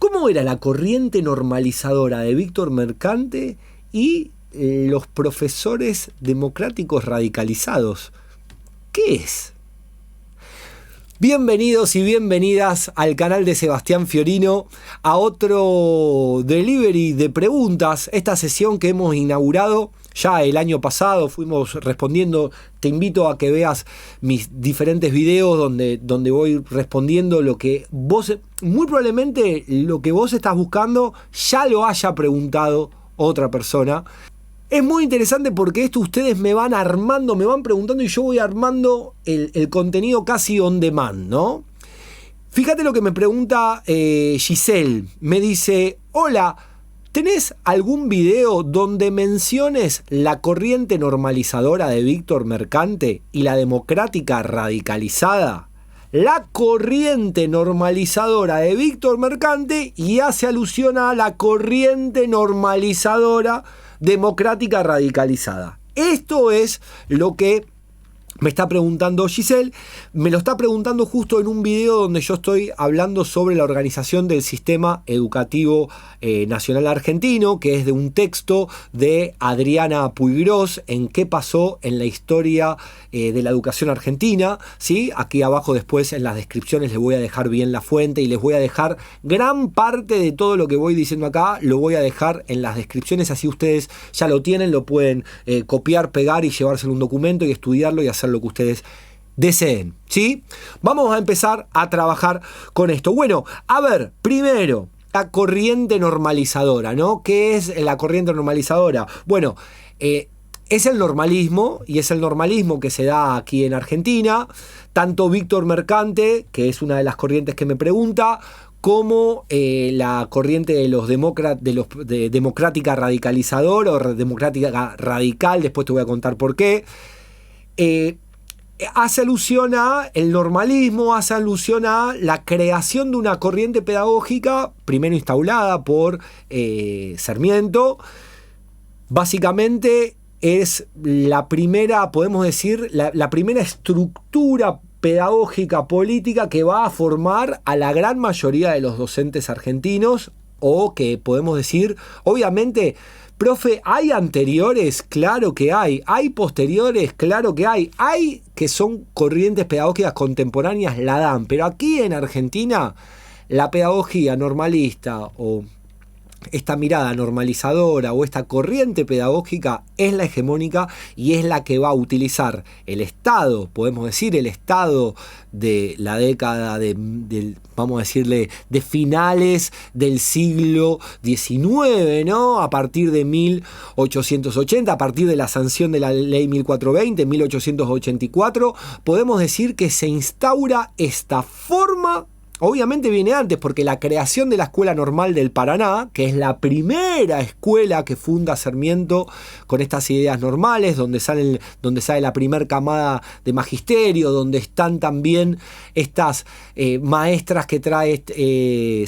¿Cómo era la corriente normalizadora de Víctor Mercante y los profesores democráticos radicalizados? ¿Qué es? Bienvenidos y bienvenidas al canal de Sebastián Fiorino, a otro delivery de preguntas, esta sesión que hemos inaugurado ya el año pasado, fuimos respondiendo. Te invito a que veas mis diferentes videos donde voy respondiendo lo que vos, muy probablemente lo que vos estás buscando ya lo haya preguntado otra persona. Es muy interesante porque esto ustedes me van armando, me van preguntando y yo voy armando el contenido casi on demand, ¿no? Fíjate lo que me pregunta Giselle. Me dice: hola, ¿tenés algún video donde menciones la corriente normalizadora de Víctor Mercante y la democrática radicalizada? La corriente normalizadora de Víctor Mercante y hace alusión a la corriente normalizadora democrática radicalizada. Esto es lo que me está preguntando Giselle. Me lo está preguntando justo en un video donde yo estoy hablando sobre la organización del sistema educativo nacional argentino, que es de un texto de Adriana Puigros en qué pasó en la historia de la educación argentina, ¿sí? Aquí abajo después en las descripciones les voy a dejar bien la fuente y les voy a dejar gran parte de todo lo que voy diciendo acá, lo voy a dejar en las descripciones, así ustedes ya lo tienen, lo pueden copiar, pegar y llevárselo a un documento y estudiarlo y hacer lo que ustedes deseen, ¿sí? Vamos a empezar a trabajar con esto. Bueno, a ver, primero, la corriente normalizadora, ¿no? ¿Qué es la corriente normalizadora? Bueno, es el normalismo, y es el normalismo que se da aquí en Argentina. Tanto Víctor Mercante, que es una de las corrientes que me pregunta, como la corriente de los de democrática radicalizadora o democrática radical, después te voy a contar por qué. Hace alusión a el normalismo, hace alusión a la creación de una corriente pedagógica, primero instaurada por Sarmiento. Básicamente es la primera, podemos decir, la primera estructura pedagógica política que va a formar a la gran mayoría de los docentes argentinos, o que podemos decir, obviamente, profe, ¿hay anteriores? Claro que hay. ¿Hay posteriores? Claro que hay. Hay que son corrientes pedagógicas contemporáneas, la dan. Pero aquí en Argentina, la pedagogía normalista o esta mirada normalizadora o esta corriente pedagógica es la hegemónica y es la que va a utilizar el Estado, podemos decir el Estado de la década vamos a decirle, de finales del siglo XIX, ¿no? A partir de 1880, a partir de la sanción de la ley 1420, 1884, podemos decir que se instaura esta forma. Obviamente viene antes, porque la creación de la Escuela Normal del Paraná, que es la primera escuela que funda Sarmiento con estas ideas normales, donde sale la primer camada de magisterio, donde están también estas maestras que trae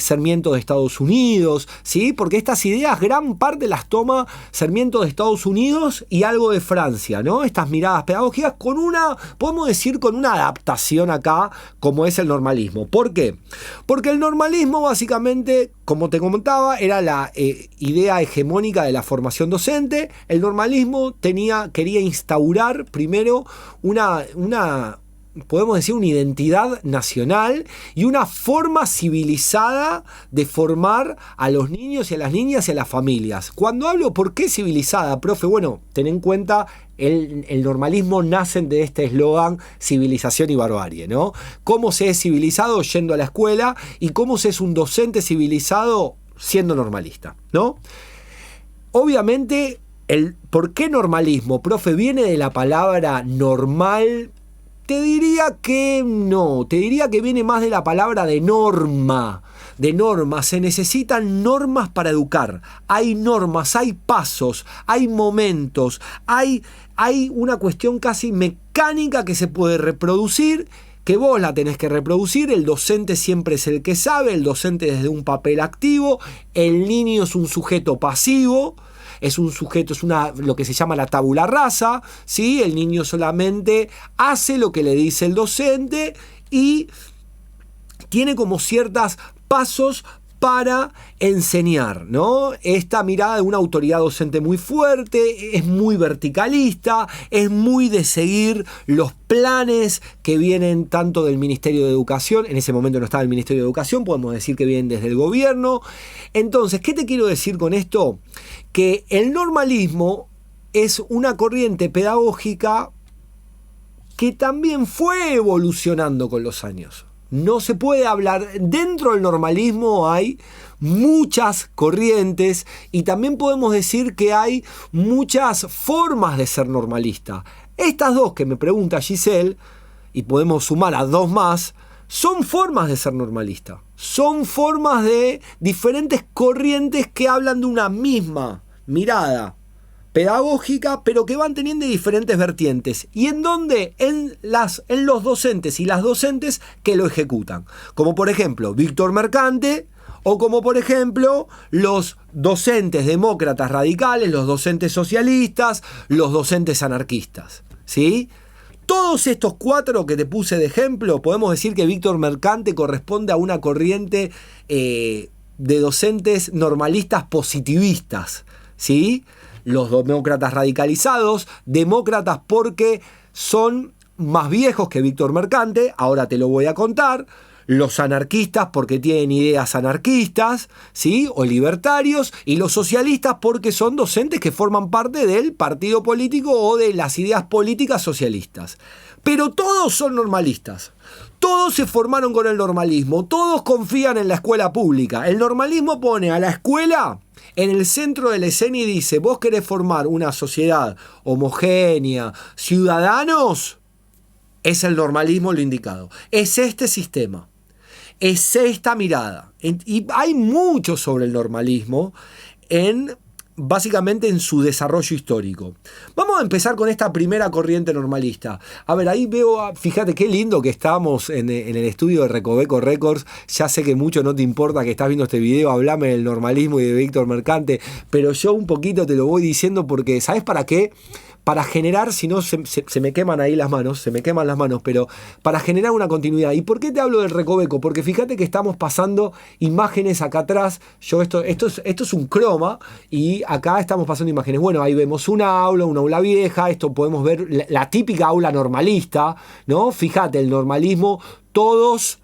Sarmiento de Estados Unidos, ¿sí? Porque estas ideas gran parte las toma Sarmiento de Estados Unidos y algo de Francia, ¿no? Estas miradas pedagógicas podemos decir, con una adaptación acá, como es el normalismo. ¿Por qué? Porque el normalismo básicamente, como te comentaba, era la idea hegemónica de la formación docente. El normalismo quería instaurar primero podemos decir, una identidad nacional y una forma civilizada de formar a los niños y a las niñas y a las familias. Cuando hablo, ¿por qué civilizada, profe? Bueno, ten en cuenta, el normalismo nace de este eslogan civilización y barbarie, ¿no? ¿Cómo se es civilizado yendo a la escuela y cómo se es un docente civilizado siendo normalista, ¿no? Obviamente, ¿por qué normalismo, profe? Viene de la palabra normal. Te diría que no, te diría que viene más de la palabra de norma. De normas, se necesitan normas para educar. Hay normas, hay pasos, hay momentos, hay una cuestión casi mecánica que se puede reproducir, que vos la tenés que reproducir. El docente siempre es el que sabe, el docente desde un papel activo, el niño es un sujeto pasivo. Es un sujeto, lo que se llama la tabula rasa, ¿sí? El niño solamente hace lo que le dice el docente y tiene como ciertos pasos para enseñar, ¿no? Esta mirada de una autoridad docente muy fuerte, es muy verticalista, es muy de seguir los planes que vienen tanto del Ministerio de Educación, en ese momento no estaba el Ministerio de Educación, podemos decir que vienen desde el gobierno. Entonces, ¿qué te quiero decir con esto? Que el normalismo es una corriente pedagógica que también fue evolucionando con los años. No se puede hablar, dentro del normalismo hay muchas corrientes y también podemos decir que hay muchas formas de ser normalista. Estas dos que me pregunta Giselle, y podemos sumar a dos más, son formas de ser normalista. Son formas de diferentes corrientes que hablan de una misma mirada pedagógica, pero que van teniendo diferentes vertientes. ¿Y en dónde? En los docentes y las docentes que lo ejecutan. Como por ejemplo Víctor Mercante, o como por ejemplo los docentes demócratas radicales, los docentes socialistas, los docentes anarquistas. ¿Sí? Todos estos cuatro que te puse de ejemplo, podemos decir que Víctor Mercante corresponde a una corriente de docentes normalistas positivistas. ¿Sí? Los demócratas radicalizados, demócratas porque son más viejos que Víctor Mercante, ahora te lo voy a contar. Los anarquistas porque tienen ideas anarquistas, ¿sí? O libertarios, y los socialistas porque son docentes que forman parte del partido político o de las ideas políticas socialistas. Pero todos son normalistas. Todos se formaron con el normalismo, todos confían en la escuela pública. El normalismo pone a la escuela en el centro de la escena y dice: vos querés formar una sociedad homogénea, ciudadanos, es el normalismo lo indicado. Es este sistema, es esta mirada. Y hay mucho sobre el normalismo básicamente en su desarrollo histórico. Vamos a empezar con esta primera corriente normalista. A ver, ahí veo, fíjate qué lindo que estamos en el estudio de Recoveco Records. Ya sé que mucho no te importa que estás viendo este video, hablame del normalismo y de Víctor Mercante, pero yo un poquito te lo voy diciendo porque, ¿sabes para qué? Para generar, si no se me queman ahí las manos, pero para generar una continuidad. ¿Y por qué te hablo del Recoveco? Porque fíjate que estamos pasando imágenes acá atrás. Esto es un croma y acá estamos pasando imágenes. Bueno, ahí vemos una aula vieja, esto podemos ver la típica aula normalista, ¿no? Fíjate, el normalismo, todos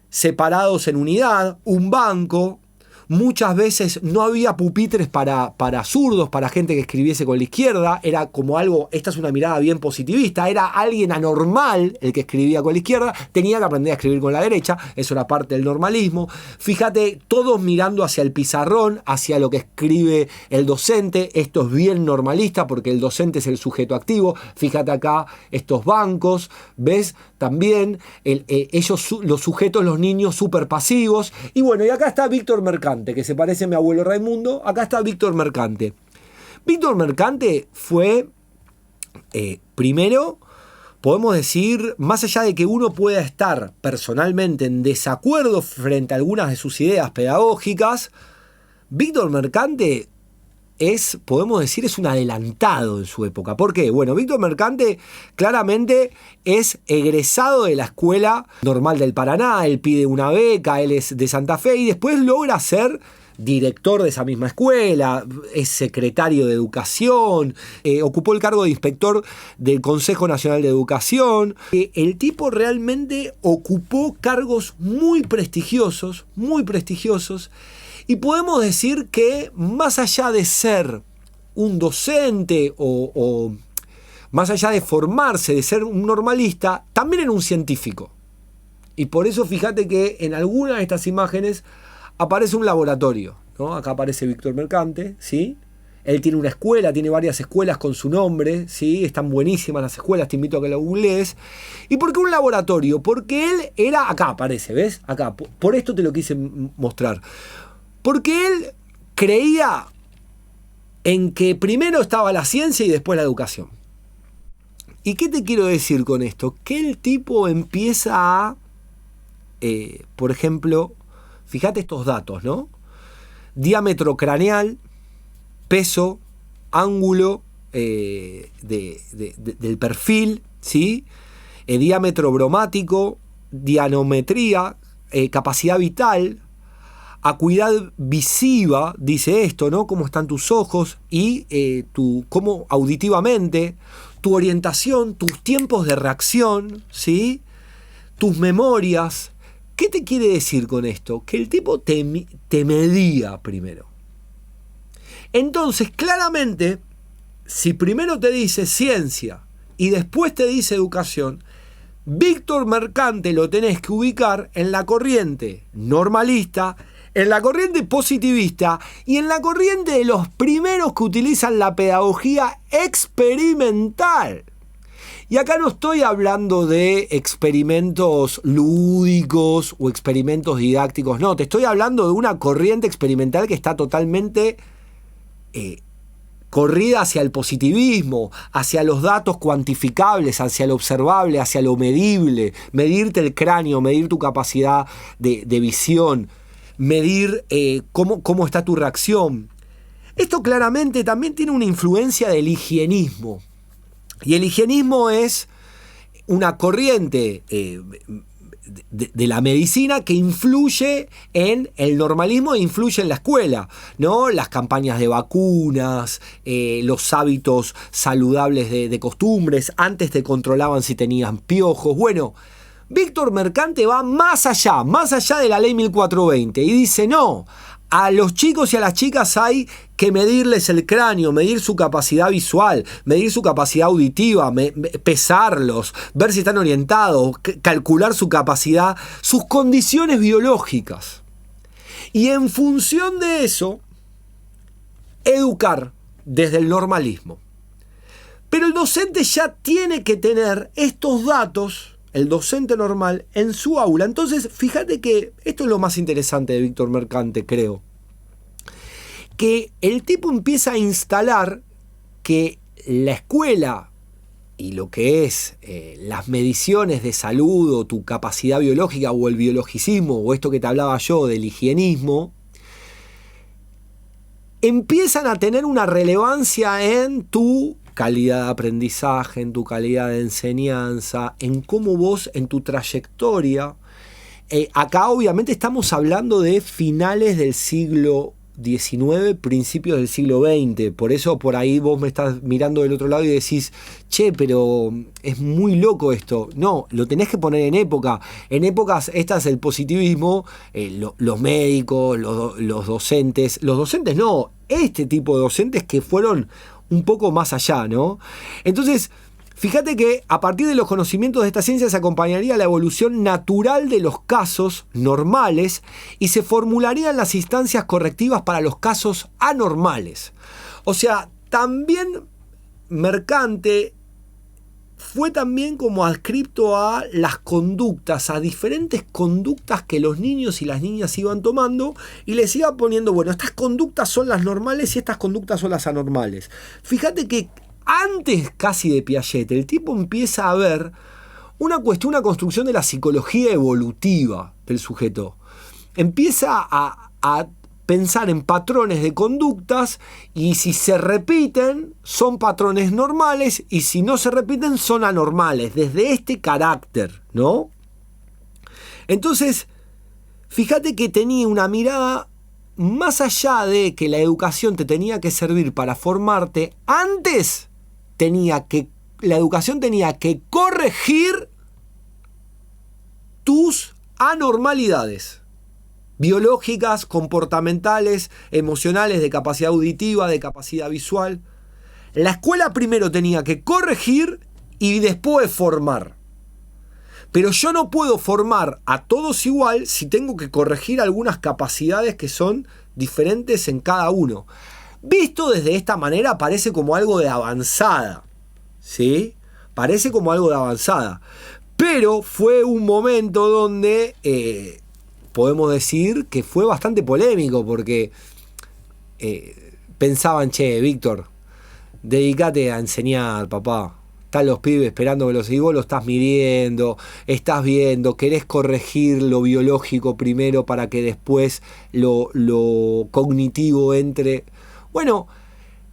separados en unidad, un banco. Muchas veces no había pupitres para zurdos, para gente que escribiese con la izquierda. Era como algo, esta es una mirada bien positivista, era alguien anormal el que escribía con la izquierda, tenía que aprender a escribir con la derecha, eso era parte del normalismo. Fíjate, todos mirando hacia el pizarrón, hacia lo que escribe el docente. Esto es bien normalista porque el docente es el sujeto activo. Fíjate acá estos bancos, ¿ves? También ellos, los sujetos, los niños súper pasivos. Y bueno, y acá está Víctor Mercante, que se parece a mi abuelo Raimundo. Acá está Víctor Mercante. Víctor Mercante fue, primero, podemos decir, más allá de que uno pueda estar personalmente en desacuerdo frente a algunas de sus ideas pedagógicas, Víctor Mercante podemos decir, es un adelantado en su época. ¿Por qué? Bueno, Víctor Mercante claramente es egresado de la Escuela Normal del Paraná, él pide una beca, él es de Santa Fe y después logra ser director de esa misma escuela, es secretario de Educación, ocupó el cargo de inspector del Consejo Nacional de Educación. El tipo realmente ocupó cargos muy prestigiosos, y podemos decir que más allá de ser un docente o más allá de formarse, de ser un normalista, también era un científico. Y por eso fíjate que en algunas de estas imágenes aparece un laboratorio, ¿no? Acá aparece Víctor Mercante, ¿sí? Él tiene una escuela, tiene varias escuelas con su nombre, ¿sí? Están buenísimas las escuelas, te invito a que lo googlees. ¿Y por qué un laboratorio? Porque él era, acá aparece, ¿ves? Acá, por esto te lo quise mostrar. Porque él creía en que primero estaba la ciencia y después la educación. ¿Y qué te quiero decir con esto? Que el tipo empieza a, por ejemplo, fíjate estos datos, ¿no? Diámetro craneal, peso, ángulo del perfil, ¿sí? Diámetro bromático, dianometría, capacidad vital, acuidad visiva, dice esto, ¿no? Cómo están tus ojos y cómo auditivamente, tu orientación, tus tiempos de reacción, ¿sí? Tus memorias. ¿Qué te quiere decir con esto? Que el tipo te medía primero. Entonces, claramente, si primero te dice ciencia y después te dice educación, Víctor Mercante lo tenés que ubicar en la corriente normalista, en la corriente positivista y en la corriente de los primeros que utilizan la pedagogía experimental. Y acá no estoy hablando de experimentos lúdicos o experimentos didácticos, no, te estoy hablando de una corriente experimental que está totalmente corrida hacia el positivismo, hacia los datos cuantificables, hacia lo observable, hacia lo medible, medirte el cráneo, medir tu capacidad de visión, medir cómo está tu reacción. Esto claramente también tiene una influencia del higienismo. Y el higienismo es una corriente de la medicina que influye en el normalismo e influye en la escuela, ¿no? Las campañas de vacunas, los hábitos saludables de costumbres, antes te controlaban si tenías piojos. Bueno, Víctor Mercante va más allá de la ley 1420 y dice no, a los chicos y a las chicas hay que medirles el cráneo, medir su capacidad visual, medir su capacidad auditiva, pesarlos, ver si están orientados, calcular su capacidad, sus condiciones biológicas. Y en función de eso, educar desde el normalismo. Pero el docente ya tiene que tener estos datos, el docente normal, en su aula. Entonces, fíjate que esto es lo más interesante de Víctor Mercante, creo. Que el tipo empieza a instalar que la escuela y lo que es las mediciones de salud o tu capacidad biológica o el biologicismo o esto que te hablaba yo del higienismo, empiezan a tener una relevancia en tu calidad de aprendizaje, en tu calidad de enseñanza, en cómo vos, en tu trayectoria. Acá obviamente estamos hablando de finales del siglo XIX, principios del siglo XX. Por eso por ahí vos me estás mirando del otro lado y decís, che, pero es muy loco esto. No, lo tenés que poner en época. En épocas estas el positivismo, los médicos, los docentes no, este tipo de docentes que fueron un poco más allá, ¿no? Entonces, fíjate que a partir de los conocimientos de esta ciencia se acompañaría la evolución natural de los casos normales y se formularían las instancias correctivas para los casos anormales. O sea, también Mercante fue también como adscripto a las conductas, a diferentes conductas que los niños y las niñas iban tomando y les iba poniendo, bueno, estas conductas son las normales y estas conductas son las anormales. Fíjate que antes casi de Piaget, el tipo empieza a ver una construcción de la psicología evolutiva del sujeto. Empieza a pensar en patrones de conductas y si se repiten son patrones normales y si no se repiten son anormales, desde este carácter, ¿no? Entonces, fíjate que tenía una mirada más allá de que la educación te tenía que servir para formarte, antes la educación tenía que corregir tus anormalidades biológicas, comportamentales, emocionales, de capacidad auditiva, de capacidad visual. La escuela primero tenía que corregir y después formar. Pero yo no puedo formar a todos igual si tengo que corregir algunas capacidades que son diferentes en cada uno. Visto desde esta manera parece como algo de avanzada, ¿sí? Parece como algo de avanzada. Pero fue un momento donde podemos decir que fue bastante polémico porque pensaban, che, Víctor, dedícate a enseñar, papá. Están los pibes esperando que y vos lo estás midiendo, estás viendo, querés corregir lo biológico primero para que después lo cognitivo entre. Bueno,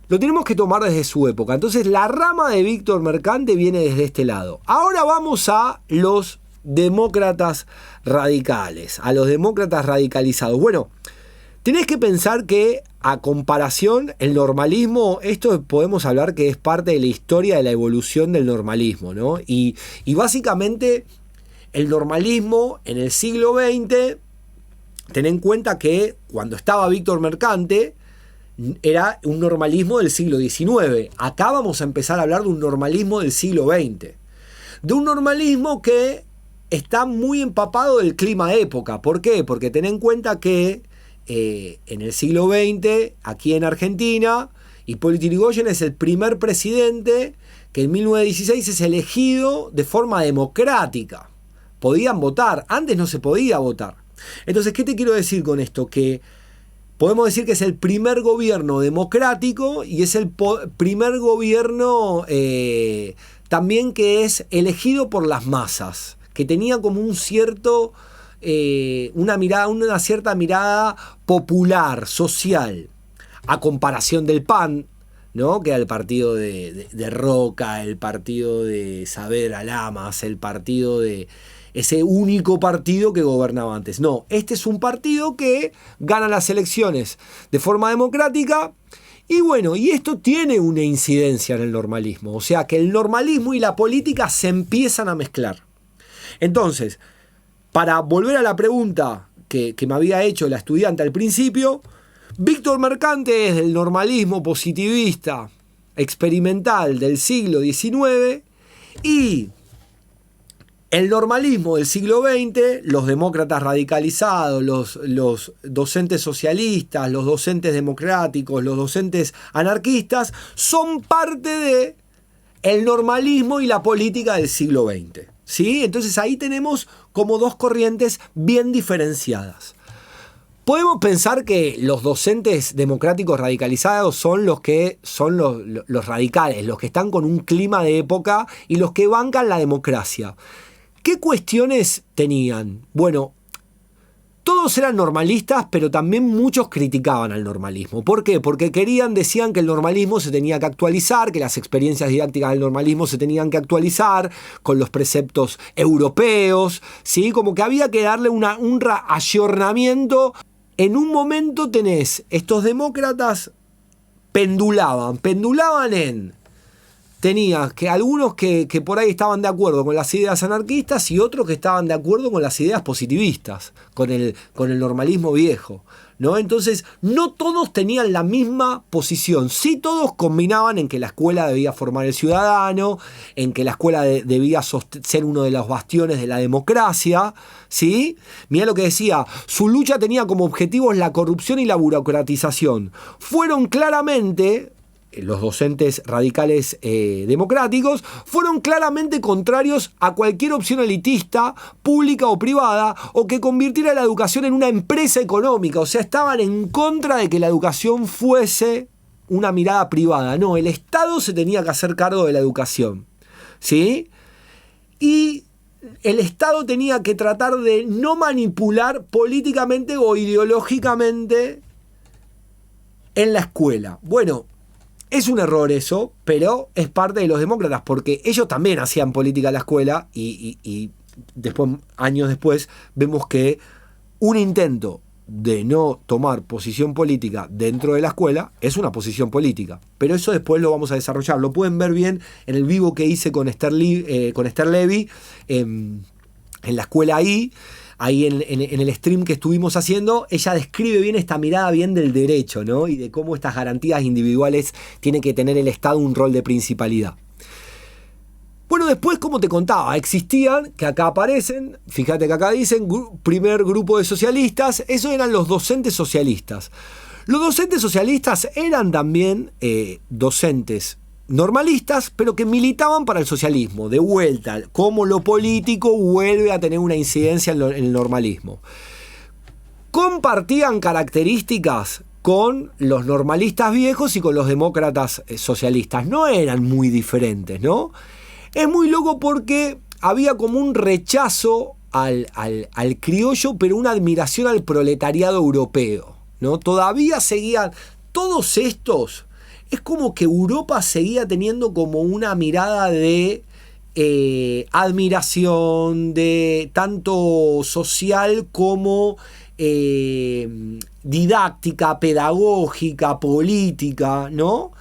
lo tenemos que tomar desde su época. Entonces la rama de Víctor Mercante viene desde este lado. Ahora vamos a los demócratas radicales, a los demócratas radicalizados. Bueno, Tenés que pensar que, a comparación, el normalismo, esto podemos hablar que es parte de la historia de la evolución del normalismo, ¿no? Y básicamente el normalismo en el siglo XX, ten en cuenta que cuando estaba Víctor Mercante, era un normalismo del siglo XIX. Acá vamos a empezar a hablar de un normalismo del siglo XX. De un normalismo que está muy empapado del clima de época. ¿Por qué? Porque ten en cuenta que en el siglo XX, aquí en Argentina, Hipólito Yrigoyen es el primer presidente que en 1916 es elegido de forma democrática. Podían votar, antes no se podía votar. Entonces, ¿qué te quiero decir con esto? Que podemos decir que es el primer gobierno democrático y es el primer gobierno también que es elegido por las masas, que tenía como un cierto, una cierta mirada popular, social, a comparación del PAN, ¿no? Que era el partido de Roca, el partido de Saavedra Lamas, el partido de ese único partido que gobernaba antes. No, este es un partido que gana las elecciones de forma democrática. Y bueno, y esto tiene una incidencia en el normalismo. O sea que el normalismo y la política se empiezan a mezclar. Entonces, para volver a la pregunta que me había hecho la estudiante al principio, Víctor Mercante es del normalismo positivista experimental del siglo XIX y el normalismo del siglo XX, los demócratas radicalizados, los docentes socialistas, los docentes democráticos, los docentes anarquistas, son parte de el normalismo y la política del siglo XX. ¿Sí? Entonces ahí tenemos como dos corrientes bien diferenciadas. Podemos pensar que los docentes democráticos radicalizados son los que son los radicales, los que están con un clima de época y los que bancan la democracia. ¿Qué cuestiones tenían? Bueno, todos eran normalistas, pero también muchos criticaban al normalismo. ¿Por qué? Porque decían que el normalismo se tenía que actualizar, que las experiencias didácticas del normalismo se tenían que actualizar con los preceptos europeos, ¿sí? Como que había que darle un ayornamiento. En un momento tenés estos demócratas pendulaban tenías que algunos que por ahí estaban de acuerdo con las ideas anarquistas y otros que estaban de acuerdo con las ideas positivistas, con el normalismo viejo, ¿no? Entonces, no todos tenían la misma posición. Sí, todos combinaban en que la escuela debía formar el ciudadano, en que la escuela debía ser uno de los bastiones de la democracia, ¿sí? Mirá lo que decía, su lucha tenía como objetivos la corrupción y la burocratización. Fueron claramente... Los docentes radicales democráticos fueron claramente contrarios a cualquier opción elitista, pública o privada, o que convirtiera la educación en una empresa económica. O sea, estaban en contra de que la educación fuese una mirada privada. No, el Estado se tenía que hacer cargo de la educación, ¿sí? Y el Estado tenía que tratar de no manipular políticamente o ideológicamente en la escuela. Bueno, es un error eso, pero es parte de los demócratas, porque ellos también hacían política en la escuela y después, años después, vemos que un intento de no tomar posición política dentro de la escuela es una posición política. Pero eso después lo vamos a desarrollar. Lo pueden ver bien en el vivo que hice con Esther Levy en la escuela ahí en el stream que estuvimos haciendo. Ella describe bien esta mirada bien del derecho, ¿no? Y de cómo estas garantías individuales tiene que tener el Estado un rol de principalidad. Bueno, después, como te contaba, existían, que acá aparecen, fíjate que acá dicen, primer grupo de socialistas, esos eran los docentes socialistas. Los docentes socialistas eran también docentes normalistas, pero que militaban para el socialismo. De vuelta, cómo lo político vuelve a tener una incidencia en el normalismo. Compartían características con los normalistas viejos y con los demócratas socialistas. No eran muy diferentes, ¿no? Es muy loco porque había como un rechazo al criollo, pero una admiración al proletariado europeo, ¿no? Todavía seguían todos estos. Es como que Europa seguía teniendo como una mirada de admiración, de tanto social como didáctica, pedagógica, política, ¿no?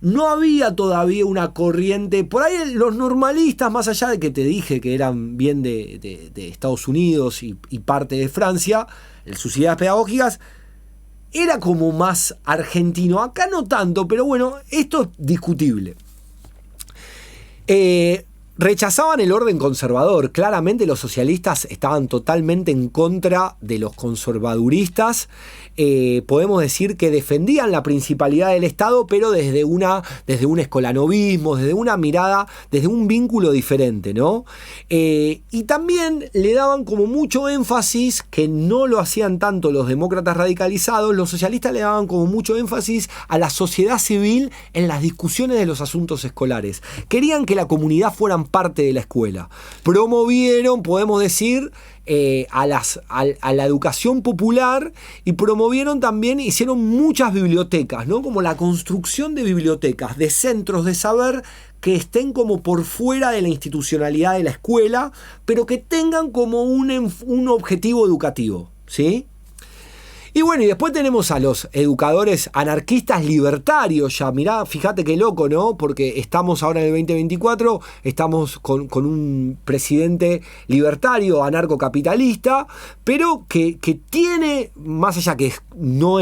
No había todavía una corriente. Por ahí los normalistas, más allá de que te dije que eran bien de Estados Unidos y parte de Francia, sus ideas pedagógicas, era como más argentino. Acá no tanto, pero bueno, esto es discutible. Rechazaban el orden conservador. Claramente los socialistas estaban totalmente en contra de los conservaduristas. Podemos decir que defendían la principalidad del Estado, pero desde un escolanovismo, desde una mirada, desde un vínculo diferente, ¿no? Y también le daban como mucho énfasis, que no lo hacían tanto los demócratas radicalizados, los socialistas le daban como mucho énfasis a la sociedad civil en las discusiones de los asuntos escolares. Querían que la comunidad fueran parte de la escuela. Promovieron, podemos decir, a la educación popular, y promovieron también, hicieron muchas bibliotecas, ¿no? Como la construcción de bibliotecas, de centros de saber que estén como por fuera de la institucionalidad de la escuela, pero que tengan como un objetivo educativo, ¿sí? Y bueno, y después tenemos a los educadores anarquistas libertarios ya. Mirá, fíjate qué loco, ¿no? Porque estamos ahora en el 2024, estamos con un presidente libertario, anarcocapitalista, pero que tiene, más allá que no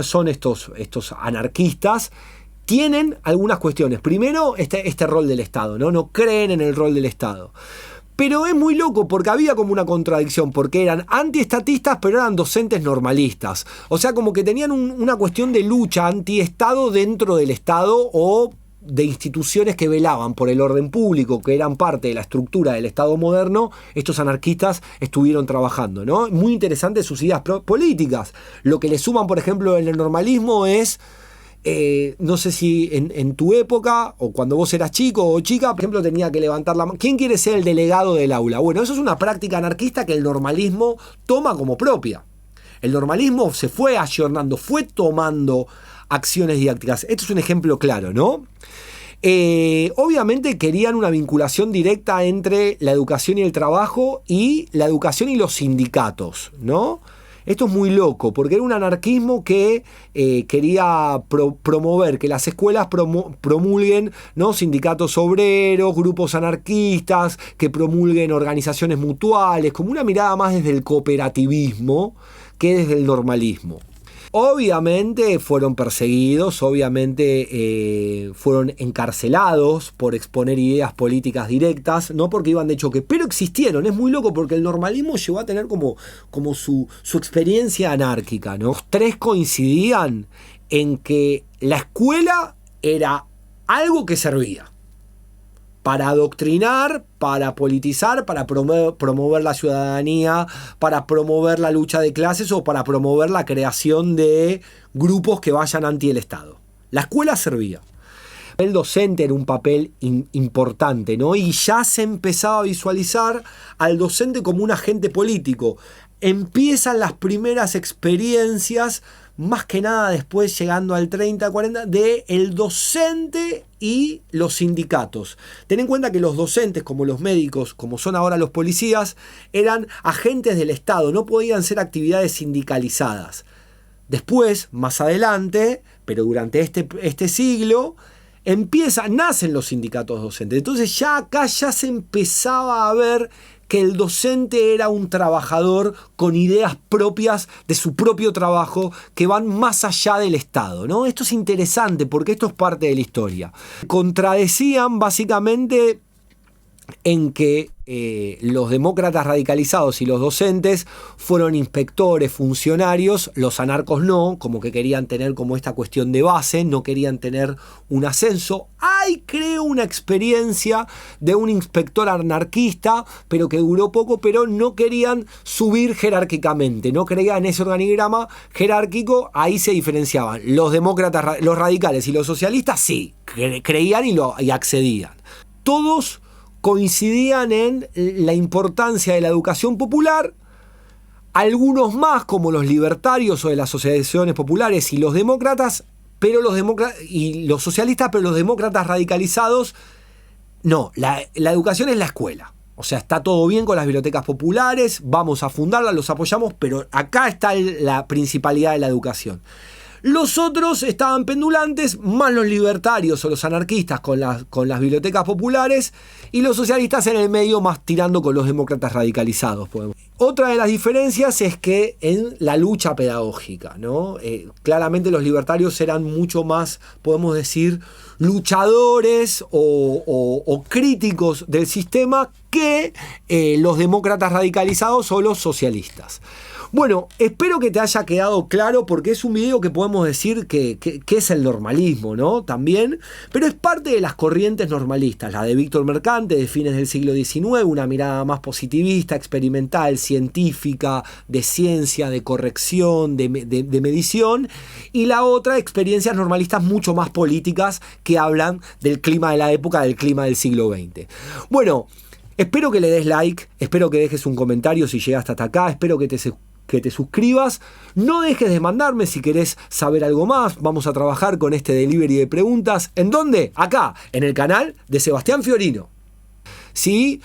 son estos anarquistas, tienen algunas cuestiones. Primero, este rol del Estado, ¿no? No creen en el rol del Estado. Pero es muy loco porque había como una contradicción, porque eran antiestatistas pero eran docentes normalistas. O sea, como que tenían una cuestión de lucha anti-Estado dentro del Estado, o de instituciones que velaban por el orden público, que eran parte de la estructura del Estado moderno. Estos anarquistas estuvieron trabajando, ¿no? Muy interesantes sus ideas políticas. Lo que le suman, por ejemplo, en el normalismo es... no sé si en tu época, o cuando vos eras chico o chica, por ejemplo, tenía que levantar la mano. ¿Quién quiere ser el delegado del aula? Bueno, eso es una práctica anarquista que el normalismo toma como propia. El normalismo se fue ayornando, fue tomando acciones didácticas. Esto es un ejemplo claro, ¿no? Obviamente querían una vinculación directa entre la educación y el trabajo, y la educación y los sindicatos, ¿no? Esto es muy loco, porque era un anarquismo que quería promover que las escuelas promulguen, ¿no? Sindicatos obreros, grupos anarquistas, que promulguen organizaciones mutuales, como una mirada más desde el cooperativismo que desde el normalismo. Obviamente fueron perseguidos, obviamente fueron encarcelados por exponer ideas políticas directas, no porque iban de choque, pero existieron. Es muy loco porque el normalismo llegó a tener como su experiencia anárquica, ¿no? Los tres coincidían en que la escuela era algo que servía para adoctrinar, para politizar, para promover la ciudadanía, para promover la lucha de clases, o para promover la creación de grupos que vayan anti el Estado. La escuela servía. El docente era un papel importante, ¿no? Y ya se empezaba a visualizar al docente como un agente político. Empiezan las primeras experiencias, más que nada después, llegando al 30, 40, de el docente y los sindicatos. Ten en cuenta que los docentes, como los médicos, como son ahora los policías, eran agentes del Estado, no podían ser actividades sindicalizadas. Después, más adelante, pero durante este siglo, nacen los sindicatos docentes. Entonces ya acá ya se empezaba a ver que el docente era un trabajador con ideas propias de su propio trabajo, que van más allá del Estado, ¿no? Esto es interesante porque esto es parte de la historia. Contradecían básicamente en que los demócratas radicalizados y los docentes fueron inspectores, funcionarios, los anarcos no, como que querían tener como esta cuestión de base, no querían tener un ascenso. Hay, creo, una experiencia de un inspector anarquista, pero que duró poco, pero no querían subir jerárquicamente, no creían en ese organigrama jerárquico. Ahí se diferenciaban. Los demócratas, los radicales y los socialistas sí, creían y accedían. Todos coincidían en la importancia de la educación popular, algunos más, como los libertarios o de las asociaciones populares y los demócratas, y los socialistas, pero los demócratas radicalizados, no, la educación es la escuela. O sea, está todo bien con las bibliotecas populares, vamos a fundarlas, los apoyamos, pero acá está la principalidad de la educación. Los otros estaban pendulantes, más los libertarios o los anarquistas con las bibliotecas populares, y los socialistas en el medio más tirando con los demócratas radicalizados. Otra de las diferencias es que en la lucha pedagógica, ¿no? Claramente los libertarios eran mucho más, podemos decir, luchadores o críticos del sistema que los demócratas radicalizados o los socialistas. Bueno, espero que te haya quedado claro, porque es un video que podemos decir que es el normalismo, ¿no? También, pero es parte de las corrientes normalistas, la de Víctor Mercante, de fines del siglo XIX, una mirada más positivista, experimental, científica, de ciencia, de corrección, de medición, y la otra, experiencias normalistas mucho más políticas, que hablan del clima de la época, del clima del siglo XX. Bueno, espero que le des like, espero que dejes un comentario si llegaste hasta acá, espero que te suscribas, no dejes de mandarme si querés saber algo más. Vamos a trabajar con este delivery de preguntas. ¿En dónde? Acá, en el canal de Sebastián Fiorino. ¿Sí?